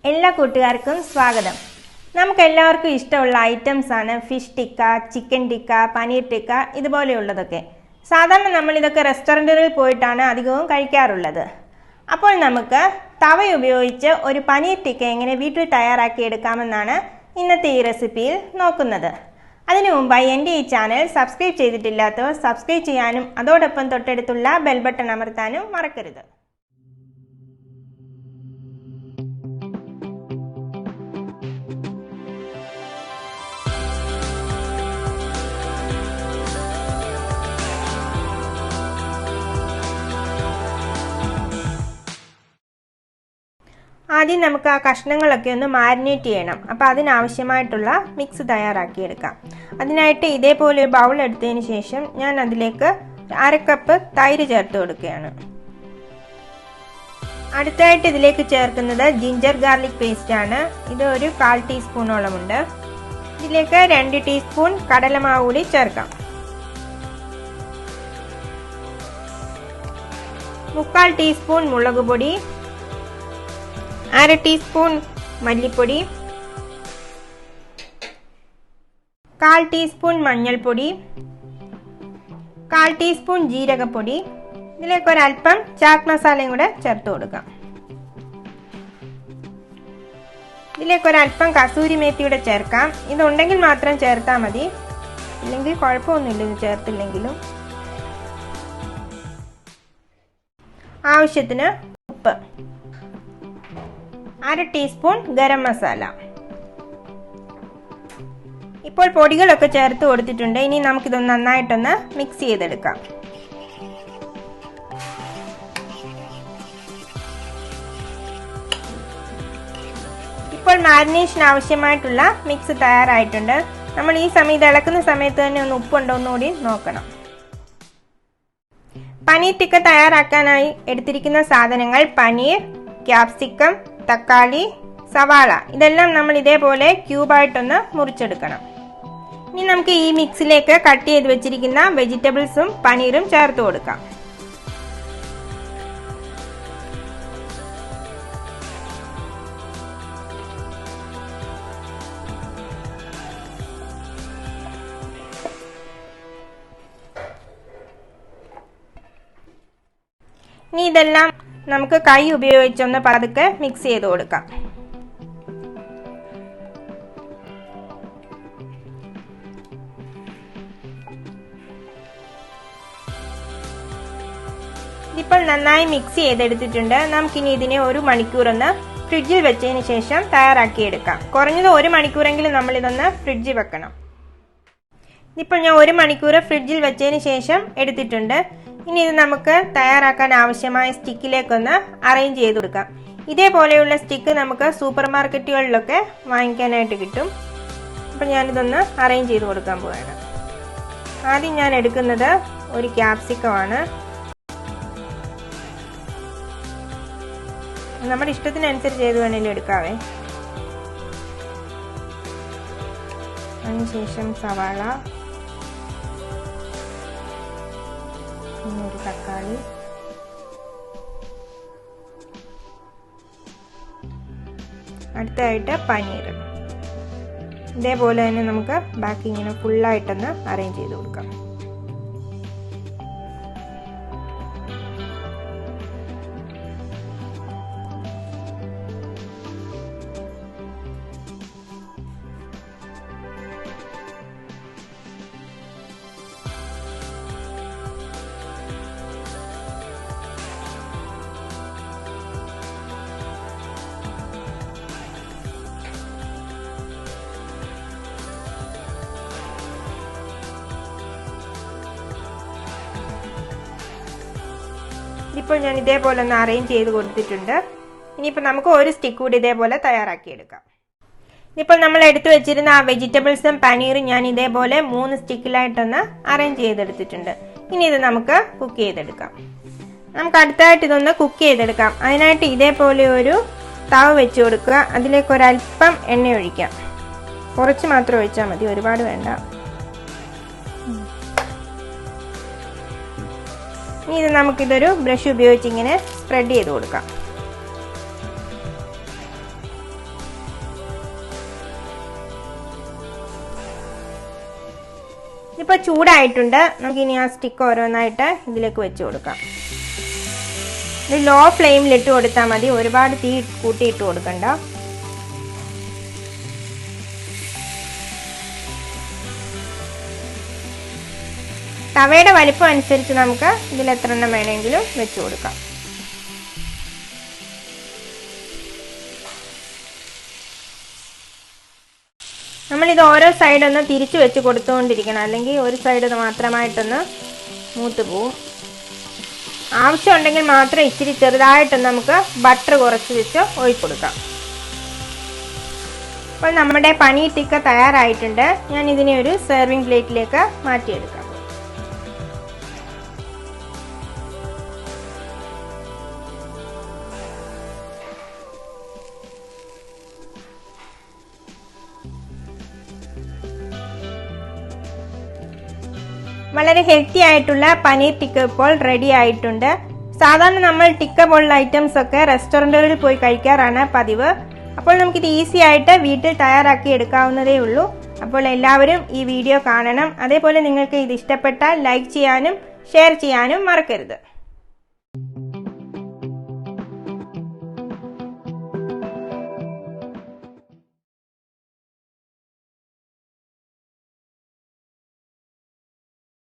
എല്ലാ കൂട്ടുകാർക്കും സ്വാഗതം. നമുക്കെല്ലാവർക്കും ഇഷ്ടമുള്ള ഐറ്റംസ് ആണ് ഫിഷ് ടിക്ക, ചിക്കൻ ടിക്ക, പനീർ ടിക്ക ഇതുപോലെയുള്ളതൊക്കെ. സാധാരണ നമ്മൾ ഇതൊക്കെ റെസ്റ്റോറൻറ്റുകളിൽ പോയിട്ടാണ് അധികവും കഴിക്കാറുള്ളത്. അപ്പോൾ നമുക്ക് തവ ഉപയോഗിച്ച് ഒരു പനീർ ടിക്ക എങ്ങനെ വീട്ടിൽ തയ്യാറാക്കി എടുക്കാമെന്നാണ് ഇന്നത്തെ ഈ റെസിപ്പിയിൽ നോക്കുന്നത്. അതിനു മുമ്പായി എൻ്റെ ഈ ചാനൽ സബ്സ്ക്രൈബ് ചെയ്തിട്ടില്ലാത്തവർ സബ്സ്ക്രൈബ് ചെയ്യാനും അതോടൊപ്പം തൊട്ടടുത്തുള്ള ബെൽ ബട്ടൺ അമർത്താനും മറക്കരുത്. ആദ്യം നമുക്ക് ആ കഷ്ണങ്ങളൊക്കെ ഒന്ന് മാരിനേറ്റ് ചെയ്യണം. അപ്പോൾ അതിനാവശ്യമായിട്ടുള്ള മിക്സ് തയ്യാറാക്കിയെടുക്കാം. അതിനായിട്ട് ഇതേപോലെ ഒരു ബൗൾ എടുത്തതിന് ശേഷം ഞാൻ അതിലേക്ക് 1/2 കപ്പ് തൈര് ചേർത്ത് കൊടുക്കുകയാണ്. അടുത്തായിട്ട് ഇതിലേക്ക് ചേർക്കുന്നത് ജിഞ്ചർ ഗാർലിക് പേസ്റ്റ് ആണ്. ഇത് ഒരു 1/4 ടീസ്പൂണോളം ഉണ്ട്. ഇതിലേക്ക് 2 ടീസ്പൂൺ കടലമാവ് കൂടി ചേർക്കാം. 3/4 ടീസ്പൂൺ മുളക് പൊടി, 1/2 ടീസ്പൂൺ മല്ലിപ്പൊടി, 1/4 ടീസ്പൂൺ മഞ്ഞൾപ്പൊടി, 1/4 ടീസ്പൂൺ ജീരകപ്പൊടി. ഇതിലേക്ക് ഒരല്പം ചാറ്റ് മസാലയും കൂടെ ചേർത്ത് കൊടുക്കാം. ഇതിലേക്ക് ഒരല്പം കസൂരി മേത്തിയുടെ ചേർക്കാം. ഇതുണ്ടെങ്കിൽ മാത്രം ചേർത്താൽ മതി, ഇല്ലെങ്കിൽ കുഴപ്പമൊന്നുമില്ല ഇത് ചേർത്തില്ലെങ്കിലും. ആവശ്യത്തിന് ഉപ്പ്, 1/2 ടീസ്പൂൺ ഗരം മസാല. ഇപ്പോൾ പൊടികളൊക്കെ ചേർത്ത് കൊടുത്തിട്ടുണ്ട്. ഇനി നമുക്കിതൊന്ന് നന്നായിട്ടൊന്ന് മിക്സ് ചെയ്തെടുക്കാം. ഇപ്പോൾ മാരിനേഷൻ ആവശ്യമായിട്ടുള്ള മിക്സ് തയ്യാറായിട്ടുണ്ട്. നമ്മൾ ഈ സമയത്ത് ഇളക്കുന്ന സമയത്ത് തന്നെ ഒന്ന് ഉപ്പുണ്ടോ എന്നുകൂടി നോക്കണം. പനീർ ടിക്ക തയ്യാറാക്കാനായി എടുത്തിരിക്കുന്ന സാധനങ്ങൾ പനീർ, ക്യാപ്സിക്കം, തക്കാളി, സവാള ഇതെല്ലാം നമ്മൾ ഇതേപോലെ ക്യൂബായിട്ടൊന്ന് മുറിച്ചെടുക്കണം. ഇനി നമുക്ക് ഈ മിക്സിലേക്ക് കട്ട് ചെയ്ത് വെച്ചിരിക്കുന്ന വെജിറ്റബിൾസും പനീറും ചേർത്ത് കൊടുക്കാം. ഇനി ഇതെല്ലാം നമുക്ക് കൈ ഉപയോഗിച്ചൊന്ന് പതുക്കെ മിക്സ് ചെയ്ത് കൊടുക്കാം. ഇപ്പോൾ നന്നായി മിക്സ് ചെയ്തെടുത്തിട്ടുണ്ട്. നമുക്കിനി ഇതിനെ 1 മണിക്കൂറൊന്ന് ഫ്രിഡ്ജിൽ വെച്ചതിന് ശേഷം തയ്യാറാക്കിയെടുക്കാം. കുറഞ്ഞത് 1 മണിക്കൂറെങ്കിലും നമ്മളിതൊന്ന് ഫ്രിഡ്ജിൽ വെക്കണം. ഇപ്പോൾ ഞാൻ 1 മണിക്കൂർ ഫ്രിഡ്ജിൽ വെച്ചതിന് ശേഷം എടുത്തിട്ടുണ്ട്. ഇനി ഇത് നമുക്ക് തയ്യാറാക്കാൻ ആവശ്യമായ സ്റ്റിക്കിലേക്കൊന്ന് അറേഞ്ച് ചെയ്ത് കൊടുക്കാം. ഇതേപോലെയുള്ള സ്റ്റിക്ക് നമുക്ക് സൂപ്പർ മാർക്കറ്റുകളിലൊക്കെ വാങ്ങിക്കാനായിട്ട് കിട്ടും. അപ്പം ഞാനിതൊന്ന് അറേഞ്ച് ചെയ്ത് കൊടുക്കാൻ പോവുകയാണ്. ആദ്യം ഞാൻ എടുക്കുന്നത് ഒരു ക്യാപ്സിക്കം ആണ്. നമ്മുടെ ഇഷ്ടത്തിനനുസരിച്ച് ഏത് വേണേലും എടുക്കാവേ. അതിനുശേഷം സവാള, ഒരു തക്കാളി, അടുത്തായിട്ട് പനീർ. ഇതേപോലെ തന്നെ നമുക്ക് ബാക്കി ഇങ്ങനെ ഫുള്ളായിട്ടൊന്ന് അറേഞ്ച് ചെയ്ത് കൊടുക്കാം. ഇപ്പോൾ ഞാൻ ഇതേപോലെ ഒന്ന് അറേഞ്ച് ചെയ്ത് കൊടുത്തിട്ടുണ്ട്. ഇനിയിപ്പോൾ നമുക്ക് ഒരു സ്റ്റിക്ക് കൂടി ഇതേപോലെ തയ്യാറാക്കിയെടുക്കാം. ഇപ്പോൾ നമ്മൾ എടുത്തു വെച്ചിരുന്ന ആ വെജിറ്റബിൾസും പനീറും ഞാൻ ഇതേപോലെ 3 സ്റ്റിക്കിലായിട്ടൊന്ന് അറേഞ്ച് ചെയ്തെടുത്തിട്ടുണ്ട്. ഇനി ഇത് നമുക്ക് കുക്ക് ചെയ്തെടുക്കാം. നമുക്ക് അടുത്തായിട്ട് ഇതൊന്ന് കുക്ക് ചെയ്തെടുക്കാം. അതിനായിട്ട് ഇതേപോലെ ഒരു തവ വെച്ച് കൊടുക്കുക. അതിലേക്ക് ഒരല്പം എണ്ണ ഒഴിക്കാം. കുറച്ച് മാത്രം ഒഴിച്ചാൽ മതി, ഒരുപാട് വേണ്ട. ഇനി ഇത് നമുക്കിതൊരു ബ്രഷ് ഉപയോഗിച്ച് ഇങ്ങനെ സ്പ്രെഡ് ചെയ്ത് കൊടുക്കാം. ഇപ്പോൾ ചൂടായിട്ടുണ്ട്. നമുക്കിനി ആ സ്റ്റിക്ക് ഓരോന്നായിട്ട് ഇതിലേക്ക് വെച്ച് കൊടുക്കാം. ഇത് ലോ ഫ്ലെയിമിൽ ഇട്ട് കൊടുത്താൽ മതി, ഒരുപാട് തീ കൂട്ടിയിട്ട് കൊടുക്കണ്ട. തവയുടെ വലിപ്പം അനുസരിച്ച് നമുക്ക് ഇതിൽ എത്ര എണ്ണം വേണമെങ്കിലും വെച്ച് കൊടുക്കാം. നമ്മളിത് ഓരോ സൈഡൊന്ന് തിരിച്ചു വെച്ച് കൊടുത്തുകൊണ്ടിരിക്കണം, അല്ലെങ്കിൽ ഒരു സൈഡ് മാത്രമായിട്ടൊന്ന് മൂത്ത് പോവും. ആവശ്യമുണ്ടെങ്കിൽ മാത്രം ഇച്ചിരി ചെറുതായിട്ടൊന്ന് നമുക്ക് ബട്ടർ കുറച്ച് വെച്ച് ഒഴിച്ചു കൊടുക്കാം. അപ്പോൾ നമ്മുടെ പനീർ ടിക്ക തയ്യാറായിട്ടുണ്ട്. ഞാൻ ഇതിനെ ഒരു സെർവിങ് പ്ലേറ്റിലേക്ക് മാറ്റിയെടുക്കാം. വളരെ ഹെൽത്തി ആയിട്ടുള്ള പനീർ ടിക്ക ഇപ്പോൾ റെഡി ആയിട്ടുണ്ട്. സാധാരണ നമ്മൾ ടിക്ക പോലുള്ള ഐറ്റംസ് ഒക്കെ റെസ്റ്റോറൻറ്റുകളിൽ പോയി കഴിക്കാറാണ് പതിവ്. അപ്പോൾ നമുക്കിത് ഈസി ആയിട്ട് വീട്ടിൽ തയ്യാറാക്കി എടുക്കാവുന്നതേ ഉള്ളൂ. അപ്പോൾ എല്ലാവരും ഈ വീഡിയോ കാണണം. അതേപോലെ നിങ്ങൾക്ക് ഇത് ഇഷ്ടപ്പെട്ടാൽ ലൈക്ക് ചെയ്യാനും ഷെയർ ചെയ്യാനും മറക്കരുത്.